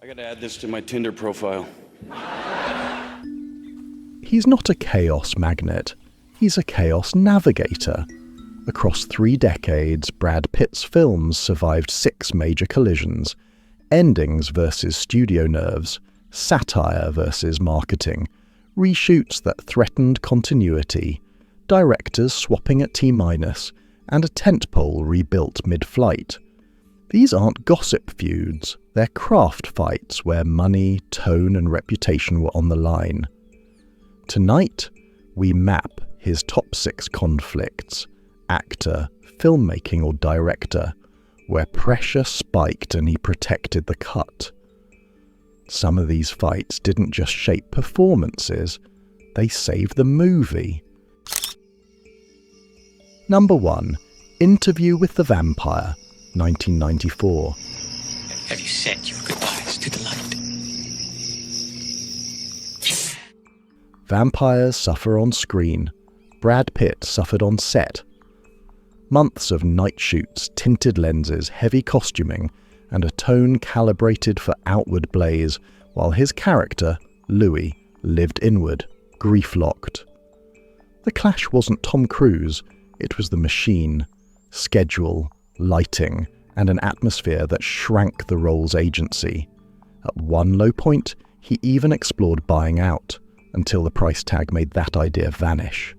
gotta add this to my Tinder profile. He's not a chaos magnet, he's a chaos navigator. Across 3 decades, Brad Pitt's films survived 6 major collisions: endings versus studio nerves, satire versus marketing, reshoots that threatened continuity, directors swapping at T-, and a tentpole rebuilt mid-flight. These aren't gossip feuds, they're craft fights where money, tone and reputation were on the line. Tonight, we map his top 6 conflicts: actor, filmmaking or director, where pressure spiked and he protected the cut. Some of these fights didn't just shape performances, they saved the movie. Number 1. Interview with the Vampire, 1994. Have you said your goodbyes to the light? Vampires suffer on screen. Brad Pitt suffered on set. Months of night shoots, tinted lenses, heavy costuming, and a tone calibrated for outward blaze, while his character, Louis, lived inward, grief-locked. The clash wasn't Tom Cruise, it was the machine, schedule, lighting, and an atmosphere that shrank the role's agency. At one low point, he even explored buying out, until the price tag made that idea vanish.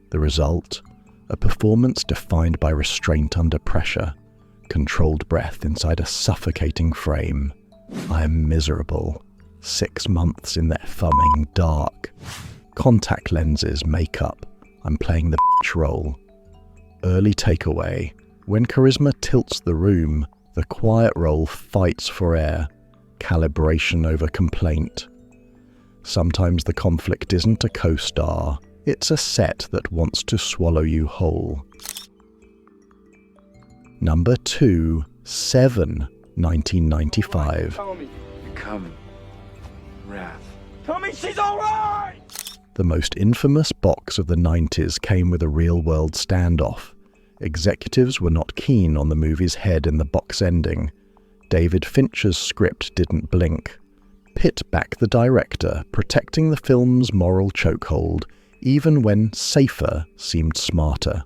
The result? A performance defined by restraint under pressure, controlled breath inside a suffocating frame. I am miserable. 6 months in their thumbing dark. Contact lenses, makeup. I'm playing the bitch role. Early takeaway. When charisma tilts the room, the quiet role fights for air. Calibration over complaint. Sometimes the conflict isn't a co-star. It's a set that wants to swallow you whole. Number 2. Seven, 1995. Tell me. You're coming. Wrath. Tell me she's alright! The most infamous box of the 90s came with a real-world standoff. Executives were not keen on the movie's head in the box ending. David Fincher's script didn't blink. Pitt backed the director, protecting the film's moral chokehold, even when safer seemed smarter.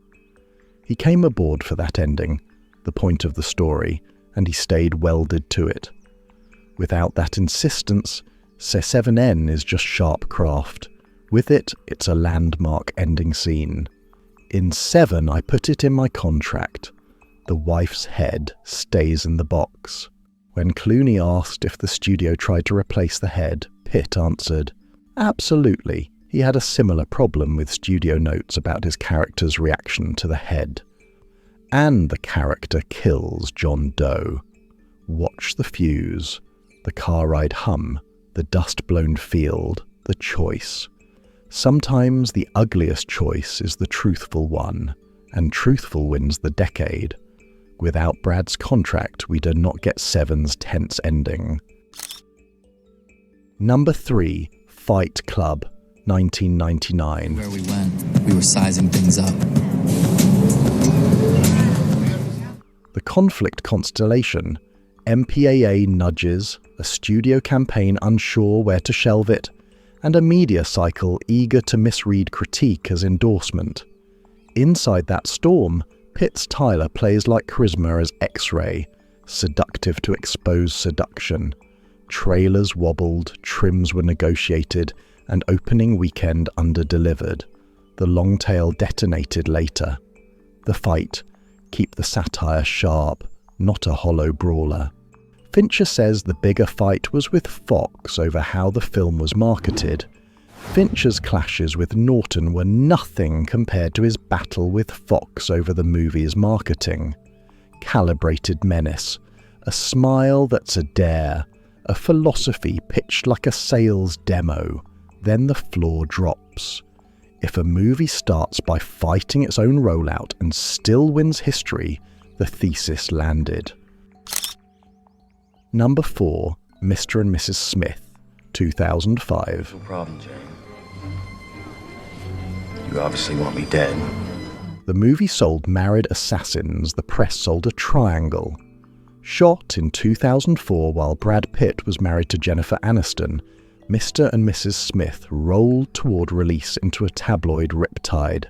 He came aboard for that ending, the point of the story, and he stayed welded to it. Without that insistence, C7N is just sharp craft. With it, it's a landmark ending scene. In Seven, I put it in my contract. The wife's head stays in the box. When Clooney asked if the studio tried to replace the head, Pitt answered, absolutely. He had a similar problem with studio notes about his character's reaction to the head. And the character kills John Doe. Watch the fuse, the car ride hum, the dust-blown field, the choice. Sometimes the ugliest choice is the truthful one, and truthful wins the decade. Without Brad's contract, we did not get Seven's tense ending. Number 3. Fight Club, 1999. Where we went, we were sizing things up. The conflict constellation, MPAA nudges, a studio campaign unsure where to shelve it, and a media cycle eager to misread critique as endorsement. Inside that storm, Pitt's Tyler plays like charisma as X-ray, seductive to expose seduction. Trailers wobbled, trims were negotiated, and opening weekend under-delivered. The long tail detonated later. The fight, keep the satire sharp, not a hollow brawler. Fincher says the bigger fight was with Fox over how the film was marketed. Fincher's clashes with Norton were nothing compared to his battle with Fox over the movie's marketing. Calibrated menace, a smile that's a dare, a philosophy pitched like a sales demo, then the floor drops. If a movie starts by fighting its own rollout and still wins history, the thesis landed. Number 4. Mr. and Mrs. Smith, 2005. No problem, Jane. You obviously want me dead. The movie sold married assassins, the press sold a triangle. Shot in 2004 while Brad Pitt was married to Jennifer Aniston, Mr. and Mrs. Smith rolled toward release into a tabloid riptide.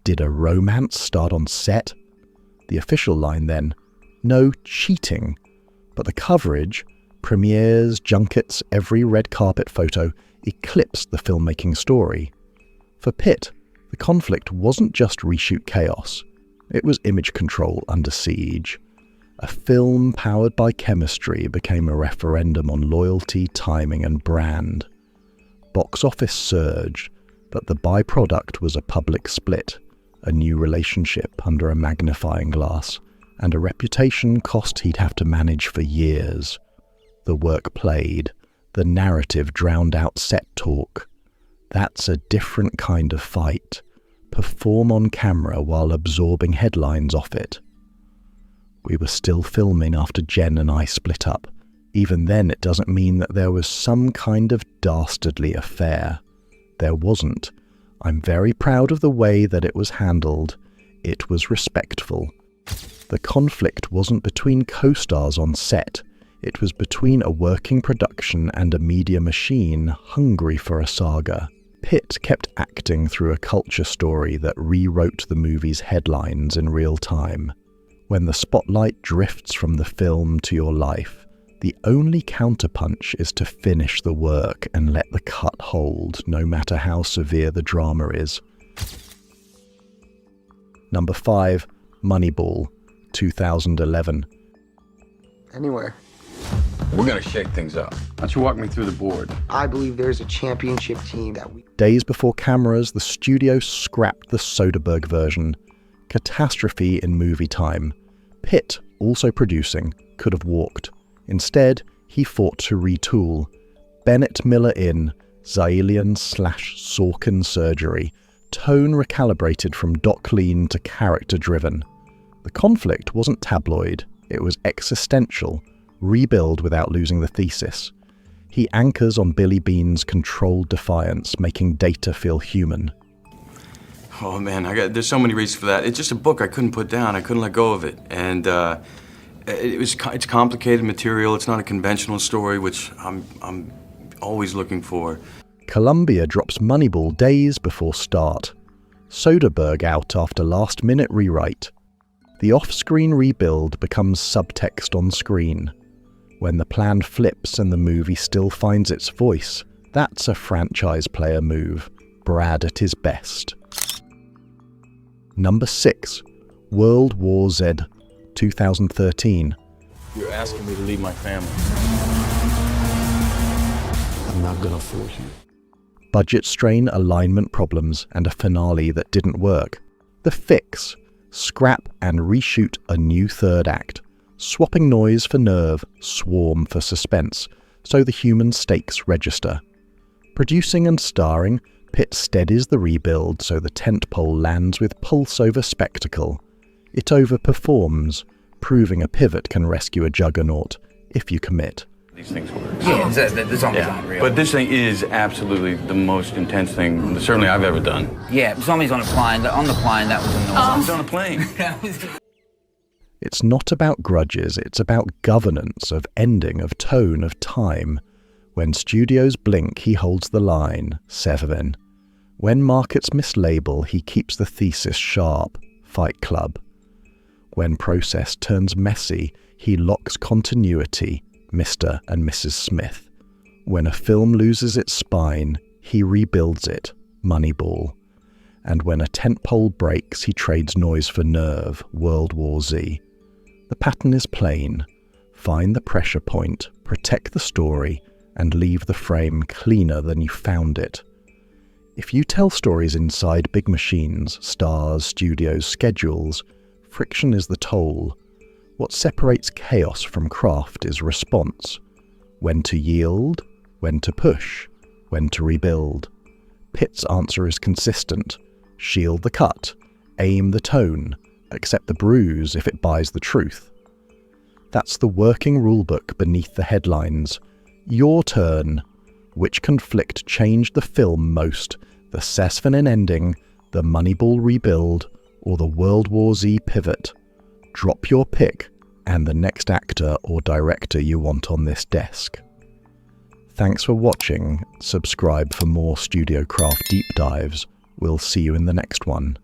Did a romance start on set? The official line then, no cheating. But the coverage, premieres, junkets, every red carpet photo, eclipsed the filmmaking story. For Pitt, the conflict wasn't just reshoot chaos. It was image control under siege. A film powered by chemistry became a referendum on loyalty, timing, and brand. Box office surged, but the byproduct was a public split, a new relationship under a magnifying glass, and a reputation cost he'd have to manage for years. The work played, the narrative drowned out set talk. That's a different kind of fight. Perform on camera while absorbing headlines off it. We were still filming after Jen and I split up. Even then, it doesn't mean that there was some kind of dastardly affair. There wasn't. I'm very proud of the way that it was handled. It was respectful. The conflict wasn't between co-stars on set. It was between a working production and a media machine hungry for a saga. Pitt kept acting through a culture story that rewrote the movie's headlines in real time. When the spotlight drifts from the film to your life, the only counterpunch is to finish the work and let the cut hold, no matter how severe the drama is. Number 5, Moneyball, 2011. Anywhere. We're gonna shake things up. Why don't you walk me through the board? I believe there's a championship team that we... Days before cameras, the studio scrapped the Soderbergh version. Catastrophe in movie time. Pitt, also producing, could have walked. Instead, he fought to retool. Bennett Miller in, Zailian/Sorkin surgery. Tone recalibrated from Doc Lean to character-driven. The conflict wasn't tabloid, it was existential. Rebuild without losing the thesis. He anchors on Billy Bean's controlled defiance, making Data feel human. Oh man, there's so many reasons for that. It's just a book I couldn't put down. I couldn't let go of it, and it's complicated material. It's not a conventional story, which I'm always looking for. Columbia drops Moneyball days before start. Soderbergh out after last-minute rewrite. The off-screen rebuild becomes subtext on screen. When the plan flips and the movie still finds its voice, that's a franchise player move. Brad at his best. Number 6, World War Z, 2013. You're asking me to leave my family. I'm not gonna force you. Budget strain, alignment problems, and a finale that didn't work. The fix: scrap and reshoot a new third act. Swapping noise for nerve, swarm for suspense, so the human stakes register. Producing and starring, Pitt steadies the rebuild so the tentpole lands with pulse over spectacle. It overperforms, proving a pivot can rescue a juggernaut, if you commit. These things work. Yeah, the zombies aren't real. But this thing is absolutely the most intense thing, certainly I've ever done. Yeah, zombies on a plane. On the plane, that was a noise. It's on a plane. It's not about grudges, it's about governance, of ending, of tone, of time. When studios blink, he holds the line, Severin. When markets mislabel, he keeps the thesis sharp, Fight Club. When process turns messy, he locks continuity, Mr. and Mrs. Smith. When a film loses its spine, he rebuilds it, Moneyball. And when a tentpole breaks, he trades noise for nerve, World War Z. The pattern is plain. Find the pressure point, protect the story, and leave the frame cleaner than you found it. If you tell stories inside big machines, stars, studios, schedules, friction is the toll. What separates chaos from craft is response. When to yield, when to push, when to rebuild. Pitt's answer is consistent. Shield the cut, aim the tone, accept the bruise if it buys the truth. That's the working rulebook beneath the headlines. Your turn. Which conflict changed the film most? The Sesfinen ending, the Moneyball rebuild, or the World War Z pivot? Drop your pick and the next actor or director you want on this desk. Thanks for watching. Subscribe for more Studio Craft deep dives. We'll see you in the next one.